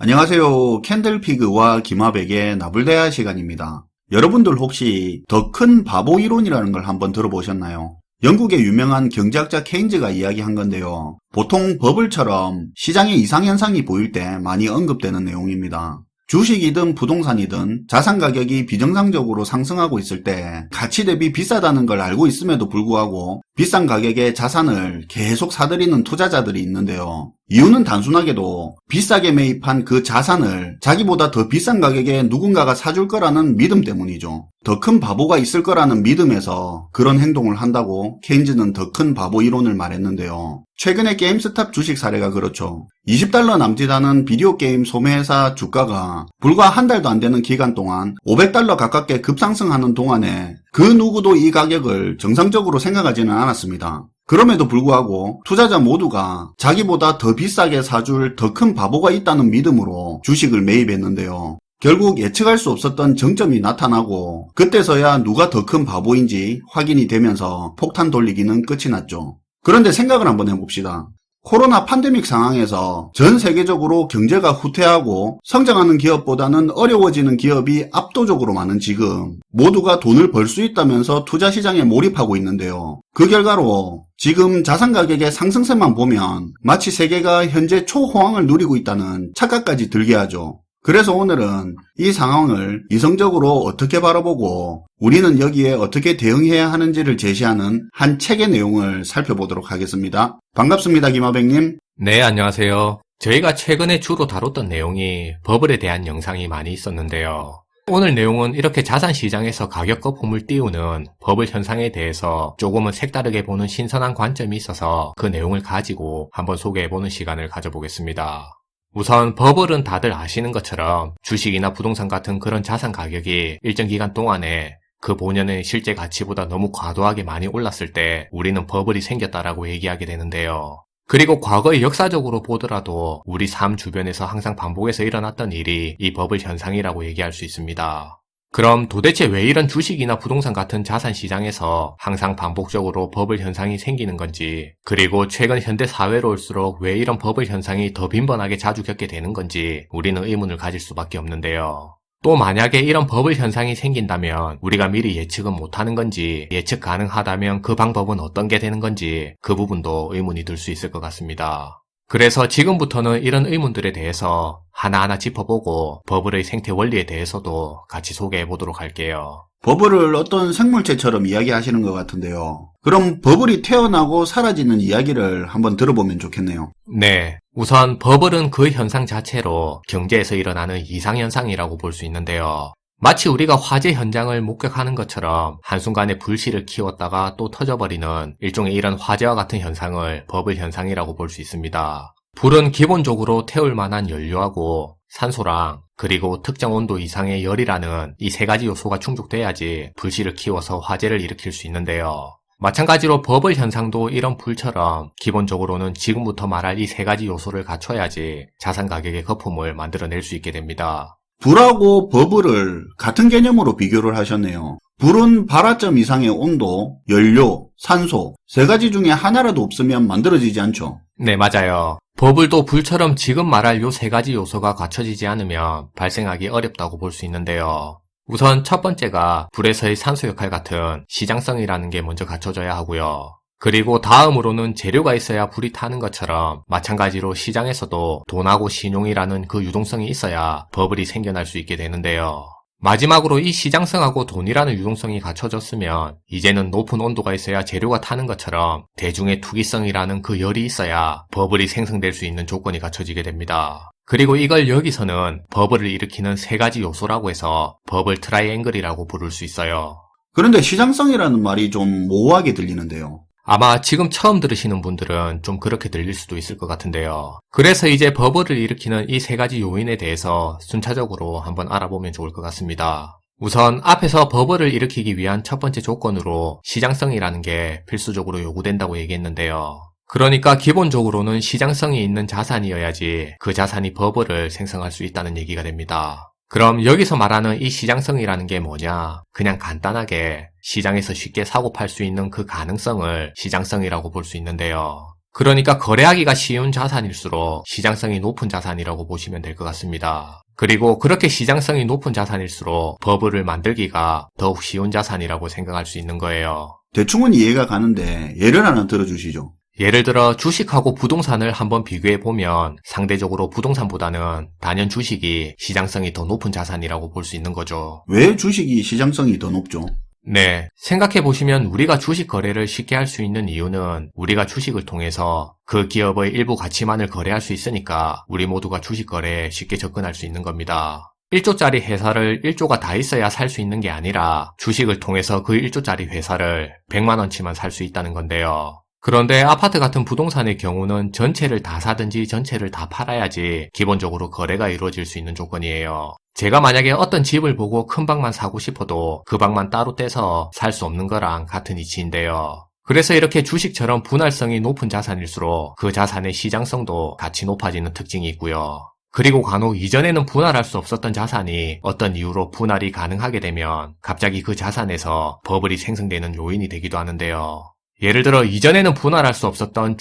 안녕하세요. 캔들피그와 김하백의 나불대화 시간입니다. 여러분들 혹시 더 큰 바보 이론이라는 걸 한번 들어보셨나요? 영국의 유명한 경제학자 케인즈가 이야기한 건데요. 보통 버블처럼 시장에 이상현상이 보일 때 많이 언급되는 내용입니다. 주식이든 부동산이든 자산 가격이 비정상적으로 상승하고 있을 때 가치 대비 비싸다는 걸 알고 있음에도 불구하고 비싼 가격의 자산을 계속 사들이는 투자자들이 있는데요. 이유는 단순하게도 비싸게 매입한 그 자산을 자기보다 더 비싼 가격에 누군가가 사줄 거라는 믿음 때문이죠. 더 큰 바보가 있을 거라는 믿음에서 그런 행동을 한다고 케인즈는 더 큰 바보 이론을 말했는데요. 최근에 게임스탑 주식 사례가 그렇죠. $20 남짓하는 비디오 게임 소매회사 주가가 불과 한 달도 안 되는 기간 동안 $500 가깝게 급상승하는 동안에 그 누구도 이 가격을 정상적으로 생각하지는 않았습니다. 그럼에도 불구하고 투자자 모두가 자기보다 더 비싸게 사줄 더 큰 바보가 있다는 믿음으로 주식을 매입했는데요. 결국 예측할 수 없었던 정점이 나타나고 그때서야 누가 더 큰 바보인지 확인이 되면서 폭탄 돌리기는 끝이 났죠. 그런데 생각을 한번 해봅시다. 코로나 팬데믹 상황에서 전 세계적으로 경제가 후퇴하고 성장하는 기업보다는 어려워지는 기업이 압도적으로 많은 지금 모두가 돈을 벌 수 있다면서 투자 시장에 몰입하고 있는데요. 그 결과로 지금 자산 가격의 상승세만 보면 마치 세계가 현재 초호황을 누리고 있다는 착각까지 들게 하죠. 그래서 오늘은 이 상황을 이성적으로 어떻게 바라보고 우리는 여기에 어떻게 대응해야 하는지를 제시하는 한 책의 내용을 살펴보도록 하겠습니다. 반갑습니다, 김하백님. 네, 안녕하세요. 저희가 최근에 주로 다뤘던 내용이 버블에 대한 영상이 많이 있었는데요. 오늘 내용은 이렇게 자산시장에서 가격 거품을 띄우는 버블 현상에 대해서 조금은 색다르게 보는 신선한 관점이 있어서 그 내용을 가지고 한번 소개해보는 시간을 가져보겠습니다. 우선 버블은 다들 아시는 것처럼 주식이나 부동산 같은 그런 자산 가격이 일정 기간 동안에 그 본연의 실제 가치보다 너무 과도하게 많이 올랐을 때 우리는 버블이 생겼다라고 얘기하게 되는데요. 그리고 과거의 역사적으로 보더라도 우리 삶 주변에서 항상 반복해서 일어났던 일이 이 버블 현상이라고 얘기할 수 있습니다. 그럼 도대체 왜 이런 주식이나 부동산 같은 자산 시장에서 항상 반복적으로 버블 현상이 생기는 건지, 그리고 최근 현대 사회로 올수록 왜 이런 버블 현상이 더 빈번하게 자주 겪게 되는 건지 우리는 의문을 가질 수밖에 없는데요. 또 만약에 이런 버블 현상이 생긴다면 우리가 미리 예측은 못하는 건지, 예측 가능하다면 그 방법은 어떤 게 되는 건지 그 부분도 의문이 들 수 있을 것 같습니다. 그래서 지금부터는 이런 의문들에 대해서 하나하나 짚어보고 버블의 생태 원리에 대해서도 같이 소개해 보도록 할게요. 버블을 어떤 생물체처럼 이야기하시는 것 같은데요. 그럼 버블이 태어나고 사라지는 이야기를 한번 들어보면 좋겠네요. 네. 우선 버블은 그 현상 자체로 경제에서 일어나는 이상현상이라고 볼 수 있는데요. 마치 우리가 화재 현장을 목격하는 것처럼 한순간에 불씨를 키웠다가 또 터져버리는 일종의 이런 화재와 같은 현상을 버블 현상이라고 볼 수 있습니다. 불은 기본적으로 태울 만한 연료하고 산소랑 그리고 특정 온도 이상의 열이라는 이 세 가지 요소가 충족돼야지 불씨를 키워서 화재를 일으킬 수 있는데요. 마찬가지로 버블 현상도 이런 불처럼 기본적으로는 지금부터 말할 이 세 가지 요소를 갖춰야지 자산 가격의 거품을 만들어낼 수 있게 됩니다. 불하고 버블을 같은 개념으로 비교를 하셨네요. 불은 발화점 이상의 온도, 연료, 산소 세 가지 중에 하나라도 없으면 만들어지지 않죠. 네, 맞아요. 버블도 불처럼 지금 말할 요 세 가지 요소가 갖춰지지 않으면 발생하기 어렵다고 볼 수 있는데요. 우선 첫 번째가 불에서의 산소 역할 같은 시장성이라는 게 먼저 갖춰져야 하고요. 그리고 다음으로는 재료가 있어야 불이 타는 것처럼 마찬가지로 시장에서도 돈하고 신용이라는 그 유동성이 있어야 버블이 생겨날 수 있게 되는데요. 마지막으로 이 시장성하고 돈이라는 유동성이 갖춰졌으면 이제는 높은 온도가 있어야 재료가 타는 것처럼 대중의 투기성이라는 그 열이 있어야 버블이 생성될 수 있는 조건이 갖춰지게 됩니다. 그리고 이걸 여기서는 버블을 일으키는 세 가지 요소라고 해서 버블 트라이앵글이라고 부를 수 있어요. 그런데 시장성이라는 말이 좀 모호하게 들리는데요. 아마 지금 처음 들으시는 분들은 좀 그렇게 들릴 수도 있을 것 같은데요. 그래서 이제 버블을 일으키는 이 세 가지 요인에 대해서 순차적으로 한번 알아보면 좋을 것 같습니다. 우선 앞에서 버블을 일으키기 위한 첫 번째 조건으로 시장성이라는 게 필수적으로 요구된다고 얘기했는데요. 그러니까 기본적으로는 시장성이 있는 자산이어야지 그 자산이 버블을 생성할 수 있다는 얘기가 됩니다. 그럼 여기서 말하는 이 시장성이라는 게 뭐냐? 그냥 간단하게 시장에서 쉽게 사고 팔 수 있는 그 가능성을 시장성이라고 볼 수 있는데요. 그러니까 거래하기가 쉬운 자산일수록 시장성이 높은 자산이라고 보시면 될 것 같습니다. 그리고 그렇게 시장성이 높은 자산일수록 버블을 만들기가 더욱 쉬운 자산이라고 생각할 수 있는 거예요. 대충은 이해가 가는데 예를 하나 들어주시죠. 예를 들어 주식하고 부동산을 한번 비교해 보면 상대적으로 부동산보다는 단연 주식이 시장성이 더 높은 자산이라고 볼 수 있는 거죠. 왜 주식이 시장성이 더 높죠? 네, 생각해보시면 우리가 주식 거래를 쉽게 할 수 있는 이유는 우리가 주식을 통해서 그 기업의 일부 가치만을 거래할 수 있으니까 우리 모두가 주식 거래에 쉽게 접근할 수 있는 겁니다. 1조짜리 회사를 1조가 다 있어야 살 수 있는 게 아니라 주식을 통해서 그 1조짜리 회사를 100만 원치만 살 수 있다는 건데요. 그런데 아파트 같은 부동산의 경우는 전체를 다 사든지 전체를 다 팔아야지 기본적으로 거래가 이루어질 수 있는 조건이에요. 제가 만약에 어떤 집을 보고 큰 방만 사고 싶어도 그 방만 따로 떼서 살 수 없는 거랑 같은 이치인데요. 그래서 이렇게 주식처럼 분할성이 높은 자산일수록 그 자산의 시장성도 같이 높아지는 특징이 있고요. 그리고 간혹 이전에는 분할할 수 없었던 자산이 어떤 이유로 분할이 가능하게 되면 갑자기 그 자산에서 버블이 생성되는 요인이 되기도 하는데요. 예를 들어 이전에는 분할할 수 없었던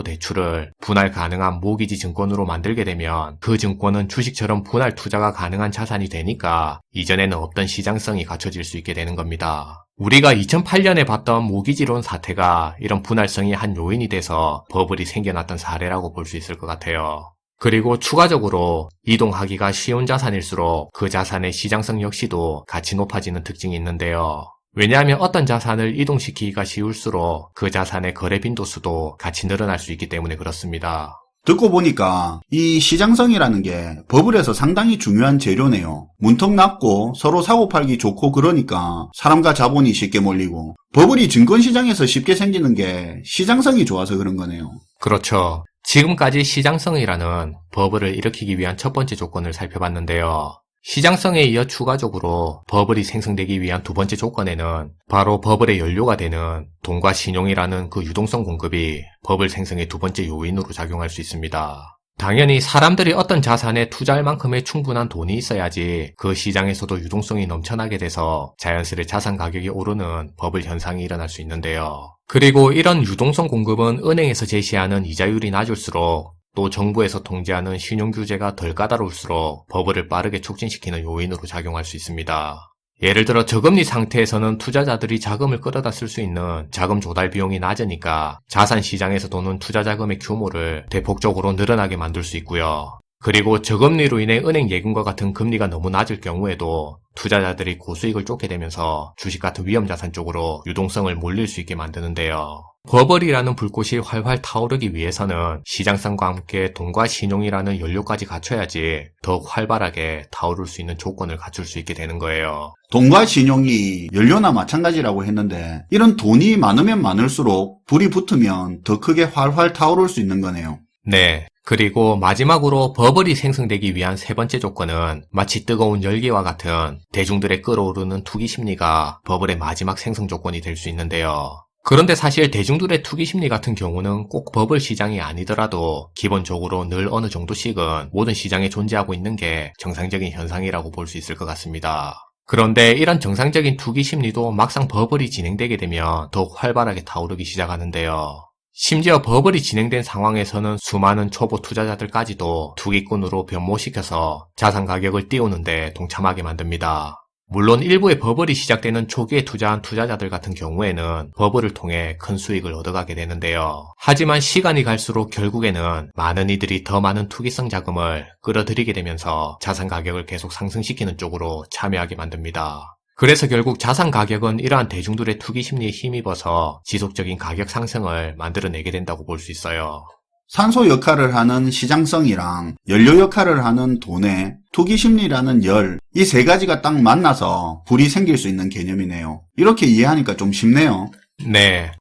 주택담보대출을 분할 가능한 모기지 증권으로 만들게 되면 그 증권은 주식처럼 분할 투자가 가능한 자산이 되니까 이전에는 없던 시장성이 갖춰질 수 있게 되는 겁니다. 우리가 2008년에 봤던 모기지론 사태가 이런 분할성이 한 요인이 돼서 버블이 생겨났던 사례라고 볼 수 있을 것 같아요. 그리고 추가적으로 이동하기가 쉬운 자산일수록 그 자산의 시장성 역시도 같이 높아지는 특징이 있는데요. 왜냐하면 어떤 자산을 이동시키기가 쉬울수록 그 자산의 거래 빈도수도 같이 늘어날 수 있기 때문에 그렇습니다. 듣고 보니까 이 시장성이라는 게 버블에서 상당히 중요한 재료네요. 문턱 낮고 서로 사고팔기 좋고 그러니까 사람과 자본이 쉽게 몰리고 버블이 증권시장에서 쉽게 생기는 게 시장성이 좋아서 그런 거네요. 그렇죠. 지금까지 시장성이라는 버블을 일으키기 위한 첫 번째 조건을 살펴봤는데요. 시장성에 이어 추가적으로 버블이 생성되기 위한 두 번째 조건에는 바로 버블의 연료가 되는 돈과 신용이라는 그 유동성 공급이 버블 생성의 두 번째 요인으로 작용할 수 있습니다. 당연히 사람들이 어떤 자산에 투자할 만큼의 충분한 돈이 있어야지 그 시장에서도 유동성이 넘쳐나게 돼서 자연스레 자산 가격이 오르는 버블 현상이 일어날 수 있는데요. 그리고 이런 유동성 공급은 은행에서 제시하는 이자율이 낮을수록 또 정부에서 통제하는 신용규제가 덜 까다로울수록 버블을 빠르게 촉진시키는 요인으로 작용할 수 있습니다. 예를 들어 저금리 상태에서는 투자자들이 자금을 끌어다 쓸 수 있는 자금 조달 비용이 낮으니까 자산 시장에서 도는 투자 자금의 규모를 대폭적으로 늘어나게 만들 수 있고요. 그리고 저금리로 인해 은행 예금과 같은 금리가 너무 낮을 경우에도 투자자들이 고수익을 쫓게 되면서 주식 같은 위험자산 쪽으로 유동성을 몰릴 수 있게 만드는데요. 버블이라는 불꽃이 활활 타오르기 위해서는 시장성과 함께 돈과 신용이라는 연료까지 갖춰야지 더욱 활발하게 타오를 수 있는 조건을 갖출 수 있게 되는 거예요. 돈과 신용이 연료나 마찬가지라고 했는데 이런 돈이 많으면 많을수록 불이 붙으면 더 크게 활활 타오를 수 있는 거네요. 네. 그리고 마지막으로 버블이 생성되기 위한 세 번째 조건은 마치 뜨거운 열기와 같은 대중들의 끓어오르는 투기 심리가 버블의 마지막 생성 조건이 될 수 있는데요. 그런데 사실 대중들의 투기 심리 같은 경우는 꼭 버블 시장이 아니더라도 기본적으로 늘 어느 정도씩은 모든 시장에 존재하고 있는 게 정상적인 현상이라고 볼 수 있을 것 같습니다. 그런데 이런 정상적인 투기 심리도 막상 버블이 진행되게 되면 더욱 활발하게 타오르기 시작하는데요. 심지어 버블이 진행된 상황에서는 수많은 초보 투자자들까지도 투기꾼으로 변모시켜서 자산 가격을 띄우는데 동참하게 만듭니다. 물론 일부의 버블이 시작되는 초기에 투자한 투자자들 같은 경우에는 버블을 통해 큰 수익을 얻어가게 되는데요. 하지만 시간이 갈수록 결국에는 많은 이들이 더 많은 투기성 자금을 끌어들이게 되면서 자산 가격을 계속 상승시키는 쪽으로 참여하게 만듭니다. 그래서 결국 자산 가격은 이러한 대중들의 투기 심리에 힘입어서 지속적인 가격 상승을 만들어내게 된다고 볼 수 있어요. 산소 역할을 하는 시장성이랑 연료 역할을 하는 돈의 투기 심리라는 열, 이 세 가지가 딱 만나서 불이 생길 수 있는 개념이네요. 이렇게 이해하니까 좀 쉽네요. 네.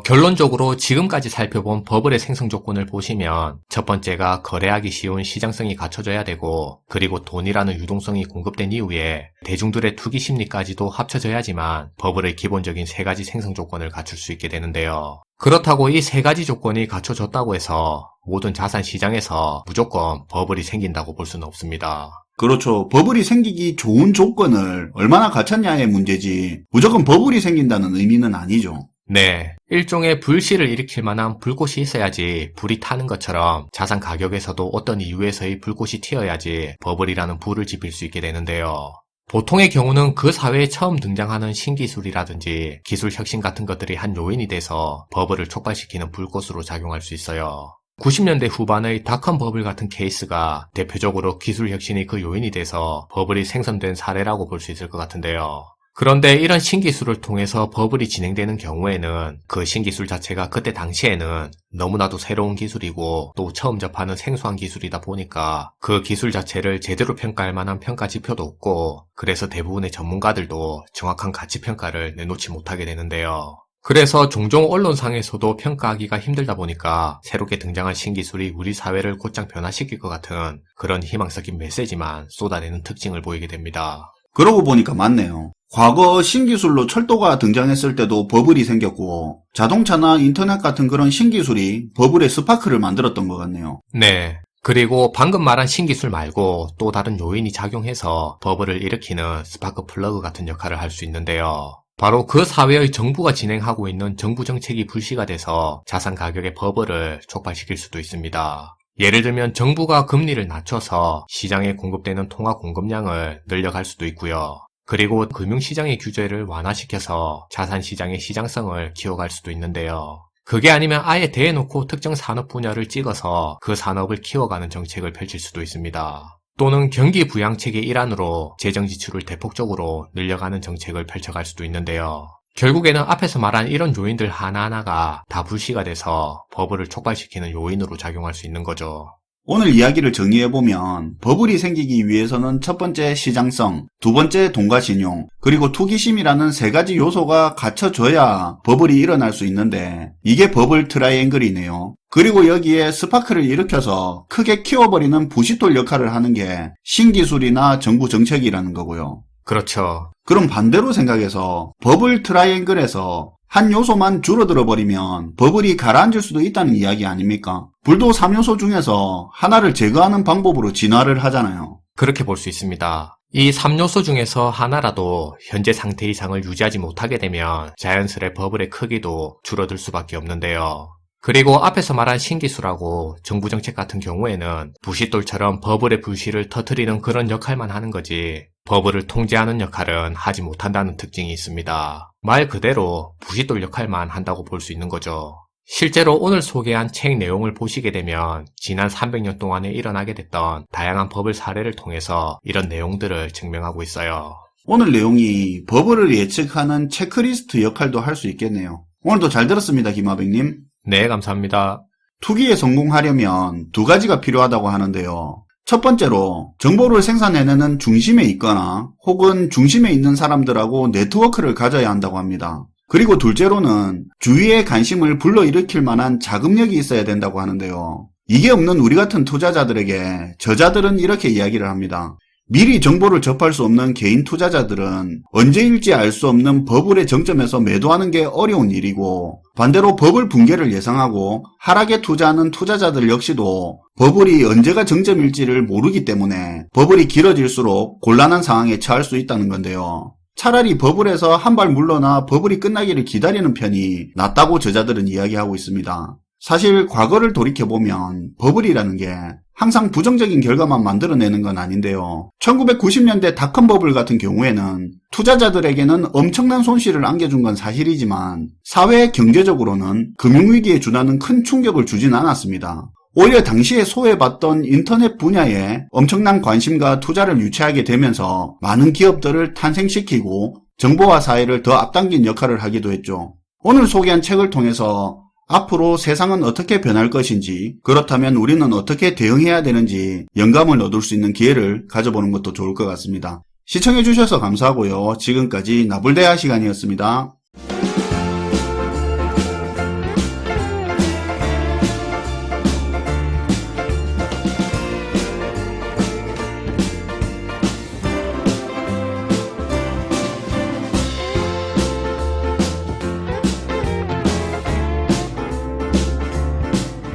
결론적으로 지금까지 살펴본 버블의 생성 조건을 보시면 첫 번째가 거래하기 쉬운 시장성이 갖춰져야 되고 그리고 돈이라는 유동성이 공급된 이후에 대중들의 투기 심리까지도 합쳐져야지만 버블의 기본적인 세 가지 생성 조건을 갖출 수 있게 되는데요. 그렇다고 이 세 가지 조건이 갖춰졌다고 해서 모든 자산 시장에서 무조건 버블이 생긴다고 볼 수는 없습니다. 그렇죠. 버블이 생기기 좋은 조건을 얼마나 갖췄냐의 문제지 무조건 버블이 생긴다는 의미는 아니죠. 네, 일종의 불씨를 일으킬 만한 불꽃이 있어야지 불이 타는 것처럼 자산 가격에서도 어떤 이유에서의 불꽃이 튀어야지 버블이라는 불을 지필 수 있게 되는데요. 보통의 경우는 그 사회에 처음 등장하는 신기술이라든지 기술 혁신 같은 것들이 한 요인이 돼서 버블을 촉발시키는 불꽃으로 작용할 수 있어요. 90년대 후반의 닷컴 버블 같은 케이스가 대표적으로 기술 혁신이 그 요인이 돼서 버블이 생성된 사례라고 볼 수 있을 것 같은데요. 그런데 이런 신기술을 통해서 버블이 진행되는 경우에는 그 신기술 자체가 그때 당시에는 너무나도 새로운 기술이고 또 처음 접하는 생소한 기술이다 보니까 그 기술 자체를 제대로 평가할 만한 평가 지표도 없고 그래서 대부분의 전문가들도 정확한 가치 평가를 내놓지 못하게 되는데요. 그래서 종종 언론상에서도 평가하기가 힘들다 보니까 새롭게 등장한 신기술이 우리 사회를 곧장 변화시킬 것 같은 그런 희망 섞인 메시지만 쏟아내는 특징을 보이게 됩니다. 그러고 보니까 맞네요. 과거 신기술로 철도가 등장했을 때도 버블이 생겼고 자동차나 인터넷 같은 그런 신기술이 버블의 스파크를 만들었던 것 같네요. 네. 그리고 방금 말한 신기술 말고 또 다른 요인이 작용해서 버블을 일으키는 스파크 플러그 같은 역할을 할 수 있는데요. 바로 그 사회의 정부가 진행하고 있는 정부 정책이 불씨가 돼서 자산 가격의 버블을 촉발시킬 수도 있습니다. 예를 들면 정부가 금리를 낮춰서 시장에 공급되는 통화 공급량을 늘려갈 수도 있고요. 그리고 금융시장의 규제를 완화시켜서 자산시장의 시장성을 키워갈 수도 있는데요. 그게 아니면 아예 대놓고 특정 산업 분야를 찍어서 그 산업을 키워가는 정책을 펼칠 수도 있습니다. 또는 경기 부양책의 일환으로 재정 지출을 대폭적으로 늘려가는 정책을 펼쳐갈 수도 있는데요. 결국에는 앞에서 말한 이런 요인들 하나하나가 다 불씨가 돼서 버블을 촉발시키는 요인으로 작용할 수 있는 거죠. 오늘 이야기를 정리해보면 버블이 생기기 위해서는 첫 번째 시장성, 두 번째 돈과 신용, 그리고 투기심이라는 세 가지 요소가 갖춰져야 버블이 일어날 수 있는데 이게 버블 트라이앵글이네요. 그리고 여기에 스파크를 일으켜서 크게 키워버리는 부싯돌 역할을 하는 게 신기술이나 정부 정책이라는 거고요. 그렇죠. 그럼 반대로 생각해서 버블 트라이앵글에서 한 요소만 줄어들어 버리면 버블이 가라앉을 수도 있다는 이야기 아닙니까? 불도 3요소 중에서 하나를 제거하는 방법으로 진화를 하잖아요. 그렇게 볼 수 있습니다. 이 3요소 중에서 하나라도 현재 상태 이상을 유지하지 못하게 되면 자연스레 버블의 크기도 줄어들 수밖에 없는데요. 그리고 앞에서 말한 신기술하고 정부 정책 같은 경우에는 부싯돌처럼 버블의 불씨를 터뜨리는 그런 역할만 하는 거지 버블을 통제하는 역할은 하지 못한다는 특징이 있습니다. 말 그대로 부싯돌 역할만 한다고 볼 수 있는 거죠. 실제로 오늘 소개한 책 내용을 보시게 되면 지난 300년 동안에 일어나게 됐던 다양한 버블 사례를 통해서 이런 내용들을 증명하고 있어요. 오늘 내용이 버블을 예측하는 체크리스트 역할도 할 수 있겠네요. 오늘도 잘 들었습니다, 김하백님. 네, 감사합니다. 투기에 성공하려면 두 가지가 필요하다고 하는데요. 첫 번째로 정보를 생산해내는 중심에 있거나 혹은 중심에 있는 사람들하고 네트워크를 가져야 한다고 합니다. 그리고 둘째로는 주위의 관심을 불러일으킬 만한 자금력이 있어야 된다고 하는데요. 이게 없는 우리 같은 투자자들에게 저자들은 이렇게 이야기를 합니다. 미리 정보를 접할 수 없는 개인 투자자들은 언제일지 알 수 없는 버블의 정점에서 매도하는 게 어려운 일이고 반대로 버블 붕괴를 예상하고 하락에 투자하는 투자자들 역시도 버블이 언제가 정점일지를 모르기 때문에 버블이 길어질수록 곤란한 상황에 처할 수 있다는 건데요. 차라리 버블에서 한 발 물러나 버블이 끝나기를 기다리는 편이 낫다고 저자들은 이야기하고 있습니다. 사실 과거를 돌이켜보면 버블이라는 게 항상 부정적인 결과만 만들어내는 건 아닌데요. 1990년대 닷컴 버블 같은 경우에는 투자자들에게는 엄청난 손실을 안겨준 건 사실이지만 사회 경제적으로는 금융위기에 준하는 큰 충격을 주진 않았습니다. 오히려 당시에 소외받던 인터넷 분야에 엄청난 관심과 투자를 유치하게 되면서 많은 기업들을 탄생시키고 정보화 사회를 더 앞당긴 역할을 하기도 했죠. 오늘 소개한 책을 통해서 앞으로 세상은 어떻게 변할 것인지, 그렇다면 우리는 어떻게 대응해야 되는지 영감을 얻을 수 있는 기회를 가져보는 것도 좋을 것 같습니다. 시청해주셔서 감사하고요. 지금까지 나불대화 시간이었습니다.